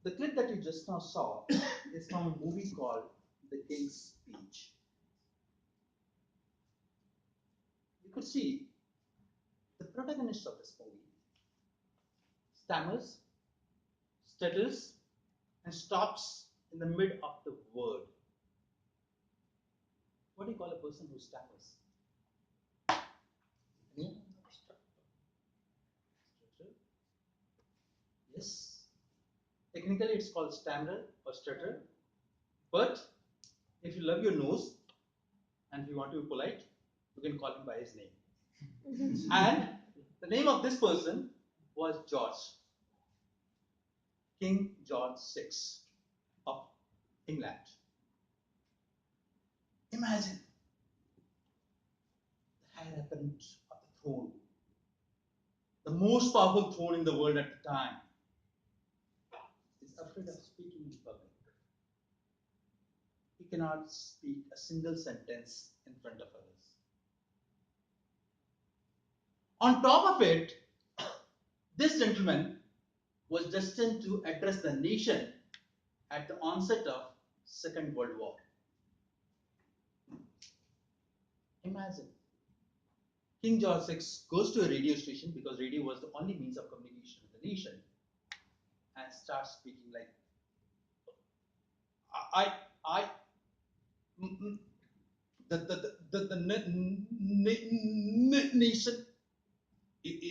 The clip that you just now saw is from a movie called The King's Speech. You could see the protagonist of this movie stammers, stutters, and stops in the mid of the word. What do you call a person who stammers? Any? Stutter? Yes. Technically, it's called stammerer or stutter. But if you love your nose and if you want to be polite, you can call him by his name. And the name of this person was George, King George VI of England. Imagine the high apparent of the throne, the most powerful throne in the world at the time, is afraid of speaking in public. He cannot speak a single sentence in front of others. On top of it, this gentleman was destined to address the nation at the onset of Second World War. Imagine, King George VI goes to a radio station because radio was the only means of communication with the nation and starts speaking like, I, the nation is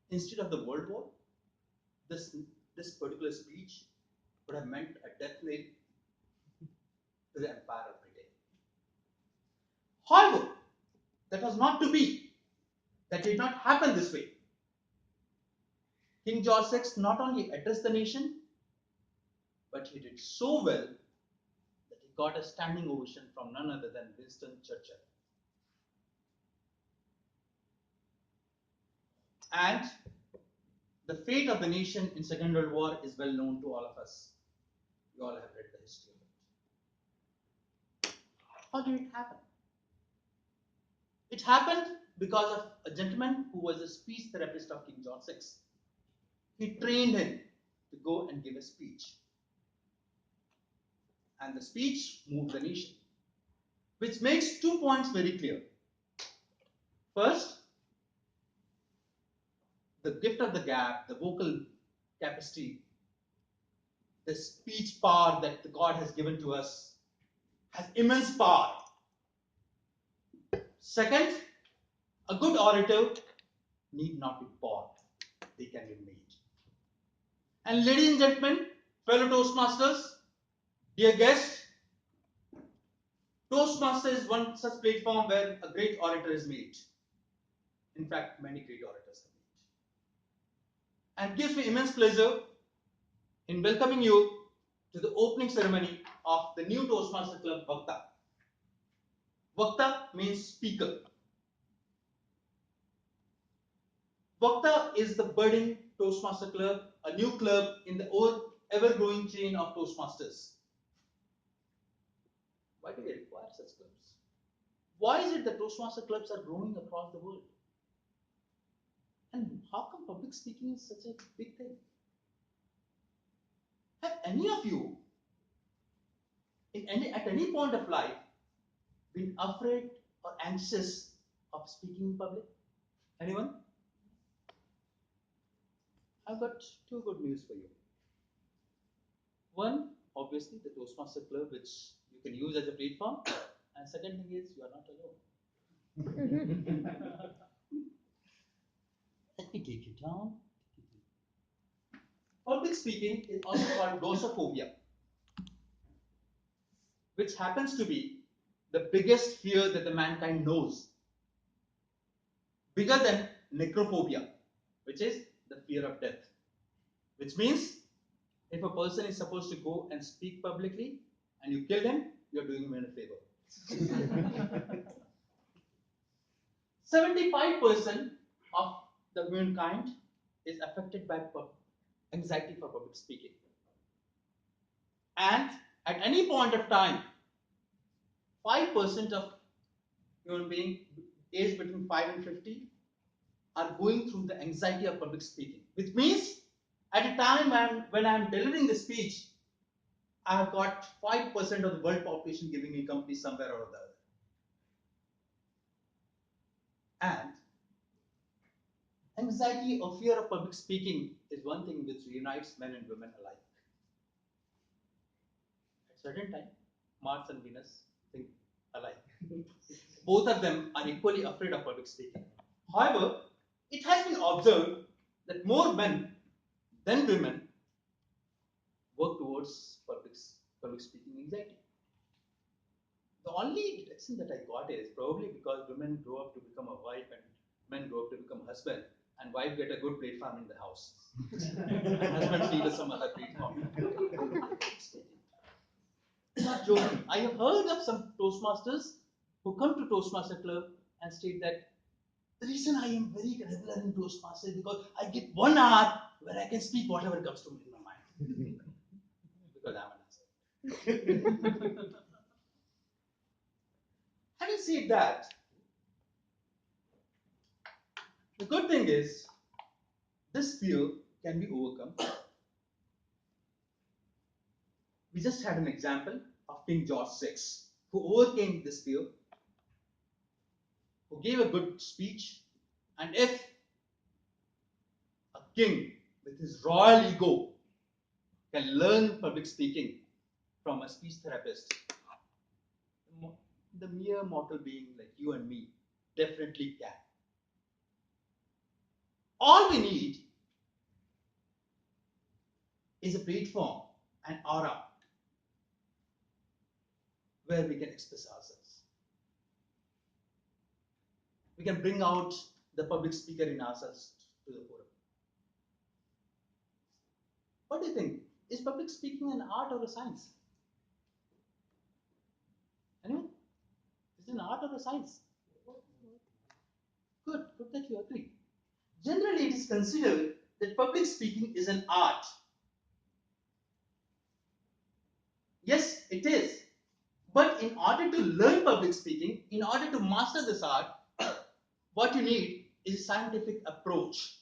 instead of the World War, this particular speech would have meant a death knell to the Empire of Britain. However, that was not to be. That did not happen this way. King George VI not only addressed the nation, but he did so well that he got a standing ovation from none other than Winston Churchill. And the fate of the nation in Second World War is well known to all of us. You all have read the history of it. How did it happen? It happened because of a gentleman who was a speech therapist of King George VI. He trained him to go and give a speech. And the speech moved the nation, which makes 2 points very clear. First, the gift of the gap, the vocal capacity, the speech power that God has given to us has immense power. Second, a good orator need not be bought, they can be made. And ladies and gentlemen, fellow Toastmasters, dear guests, Toastmaster is one such platform where a great orator is made. In fact, many great orators are made. And it gives me immense pleasure in welcoming you to the opening ceremony of the new Toastmaster Club, Vakta. Vakta means speaker. Vakta is the budding Toastmaster Club, a new club in the ever-growing chain of Toastmasters. Why do we require such clubs? Why is it that Toastmaster clubs are growing across the world? And how come public speaking is such a big thing? Have any of you, at any point of life, been afraid or anxious of speaking in public? Anyone? I've got two good news for you. One, obviously, the Toastmaster Club, which you can use as a platform. And second thing is, you are not alone. Let me take you down. Public speaking is also called glossophobia, which happens to be the biggest fear that the mankind knows. Bigger than necrophobia, which is the fear of death. Which means, if a person is supposed to go and speak publicly and you kill him, you're doing him a favor. 75% of the mankind is affected by anxiety for public speaking. And at any point of time, 5% of human beings aged between 5 and 50 are going through the anxiety of public speaking. Which means, At a time when I'm delivering the speech, I have got 5% of the world population giving me company somewhere or the other. And anxiety or fear of public speaking is one thing which unites men and women alike. At certain time, Mars and Venus think alike. Both of them are equally afraid of public speaking. However, it has been observed that more men than women work towards public speaking anxiety. The only lesson that I got is probably because women grow up to become a wife and men grow up to become a husband, and wife get a good platform in the house, and husband need some other platform. Not joking. I have heard of some Toastmasters who come to Toastmaster Club and state that the reason I am very regular in Toastmasters is because I get 1 hour where I can speak whatever comes to me in my mind. Because I'm an asset. Having said that, the good thing is this fear can be overcome. We just had an example of King George VI, who overcame this fear, who gave a good speech, and if a king with his royal ego can learn public speaking from a speech therapist, the mere mortal being like you and me definitely can. All we need is a platform, an aura, where we can express ourselves. We can bring out the public speaker in ourselves to the forum. What do you think? Is public speaking an art or a science? Anyone? Is it an art or a science? Good that you agree. Generally, it is considered that public speaking is an art. Yes, it is. But in order to learn public speaking, in order to master this art, what you need is a scientific approach.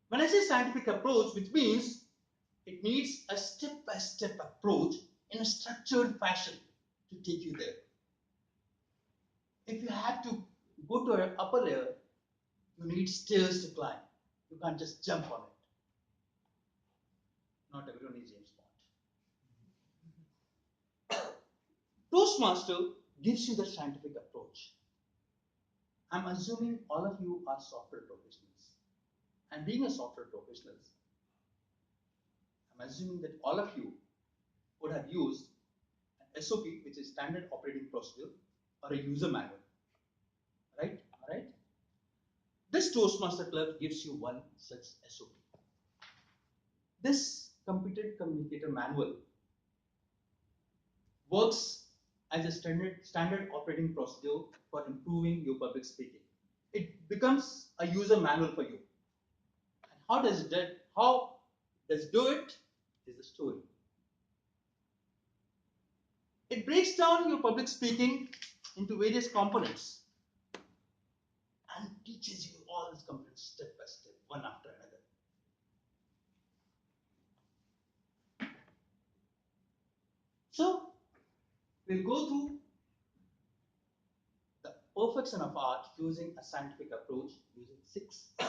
When I say scientific approach, which means it needs a step-by-step approach in a structured fashion to take you there. If you have to go to an upper layer, you need stairs to climb. You can't just jump on it. Not everyone is James Bond. Toastmaster gives you the scientific approach. I'm assuming all of you are software professionals. And being a software professional, I'm assuming that all of you would have used an SOP, which is standard operating procedure, or a user manual. Right? All right? This Toastmaster Club gives you one such SOP. This competent communicator manual works as a standard operating procedure for improving your public speaking. It becomes a user manual for you. And how does it do it is the story. It breaks down your public speaking into various components and teaches you all these components step by step, one after another. So, we'll go through the perfection of art using a scientific approach using 6 C's.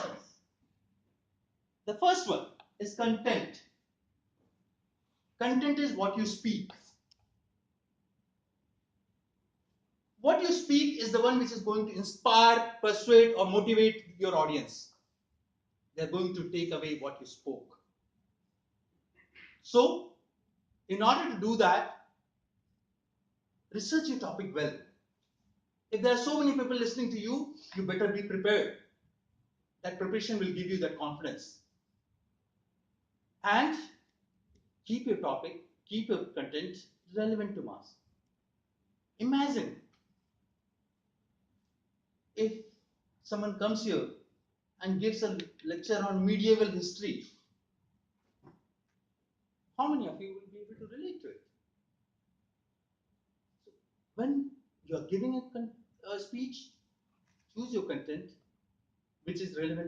The first one is content. Content is what you speak. What you speak is the one which is going to inspire, persuade, or motivate your audience. They're going to take away what you spoke. So, in order to do that, research your topic well. If there are so many people listening to you, you better be prepared. That preparation will give you that confidence. And keep your topic, keep your content relevant to mass. Imagine if someone comes here and gives a lecture on medieval history. How many of you will be able to relate to it? So when you are giving a speech, choose your content which is relevant